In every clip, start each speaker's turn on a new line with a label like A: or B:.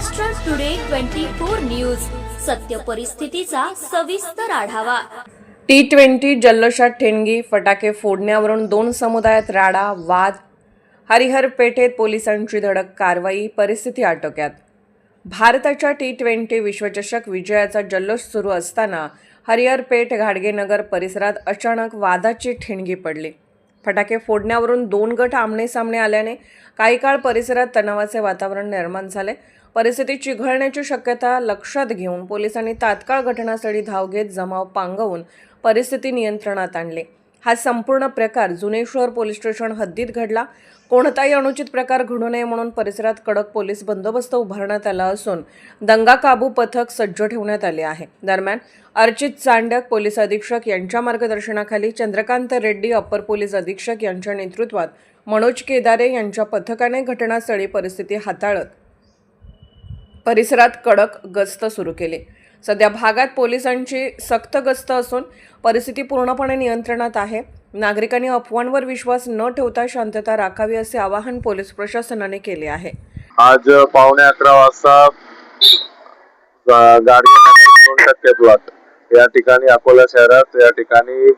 A: Maharashtra today 24 news, सत्य परिस्थितीचा सविस्तर आढावा।
B: T20 जल्लोषात ठिणगी, फटाके फोडण्यावरून दोन समुदायात राडा, वाद। हरिहर पेठेत पोलिसांची धडक कारवाई, परिस्थिती आटोक्यात। भारताच्या T20 विश्वचषक विजयाचा जल्लोष सुरू असताना हरिहर पेठ घाडगेनगर परिसरात अचानक वादाची ठिणगी पडली। फटाके फोडण्यावरून दोन गट आमने-सामने आल्याने काही काळ परिसरात तणावाचे वातावरण निर्माण झाले। परिस्थिती चिघळण्याची शक्यता लक्षात घेऊन पोलिसांनी तात्काळ घटनास्थळी धाव घेत जमाव पांगवून परिस्थिती नियंत्रणात आणली। हा संपूर्ण प्रकार जुने शहर पोलीस स्टेशन हद्दीत घडला। कोणताही अनुचित प्रकार घडू नये म्हणून परिसरात कडक पोलीस बंदोबस्त उभारण्यात आला असून दंगा काबू पथक सज्ज ठेवण्यात आले आहे। दरम्यान अर्चित चांडक पोलीस अधीक्षक यांच्या मार्गदर्शनाखाली चंद्रकांत रेड्डी अप्पर पोलीस अधीक्षक यांच्या नेतृत्वात मनोज केदारे यांच्या पथकाने घटनास्थळी परिस्थिती हाताळत परिसरात कडक गस्त सुरू केली। सध्या भागात पोलिसांची सक्त गस्त असून परिस्थिती पूर्णपणे नियंत्रणात आहे। नागरिकांनी अफवांवर विश्वास न ठेवता शांतता राखावी असे आवाहन पोलीस प्रशासनाने केले आहे।
C: आज 11:15 वाजता गाडगेनगर 2% प्लॉट या ठिकाणी अकोला शहरात या ठिकाणी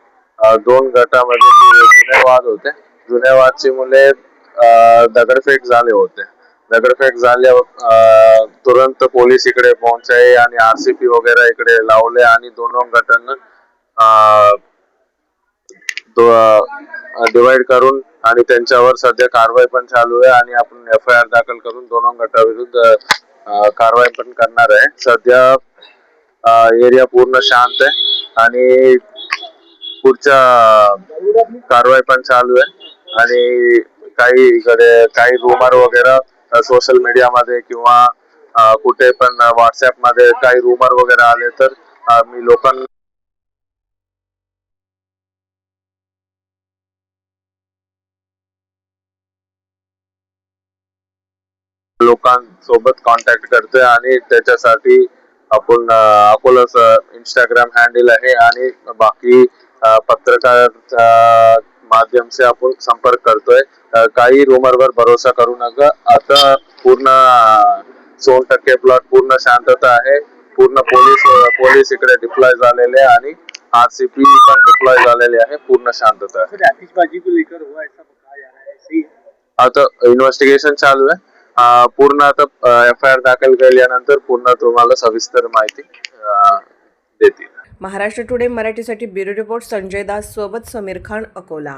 C: दोन गटामध्ये जुने वाद होते। जुने वादची मुले दगडफेक झाले होते। दगडफेक झाल्यावर तुरंत पोलीस इकडे पोहोचले आणि आरसीपी वगैरे इकडे लावले आणि दोनों गटांना डिवाइड करून आणि त्यांच्यावर सध्या कारवाई पण चालू आहे आणि आपण FIR दाखल करून दोनों गटाविरुद्ध कारवाई पण करणार आहे। सध्या एरिया पूर्ण शांत आहे आणि पुढच्या कारवाई पण चालू आहे आणि काही रूमर वगैरे सोशल मीडिया मध्ये किंवा कुठे पण व्हॉट्सअप मध्ये काही रूमर वगैरे आले तर मी लोकांसोबत कॉन्टॅक्ट करतोय आणि त्याच्यासाठी आपण अकोला इंस्टाग्राम हँडल आहे आणि बाकी पत्रकार माध्यम से आपण संपर्क करतोय। काही रूमरवर भरोसा करू नका। आता पूर्ण 100% प्लॉट पूर्ण शांतता आहे। पूर्ण पोलीस इकडे डिप्लॉय झालेले आणि आरसीपी पण डिप्लॉय झालेले आहे। पूर्ण शांतता आहे।
D: आतिशबाजी को लेकर हुआ ऐसा बताया जा रहा है, सही है?
C: आता इन्व्हेस्टिगेशन चालू आहे। पूर्ण आता FIR दाखल केल्यानंतर पूर्ण तुम्हाला सविस्तर माहिती देतील।
B: महाराष्ट्र टुडे मराठीसाठी ब्युरो रिपोर्ट संजय दास सोबत समीर खान, अकोला।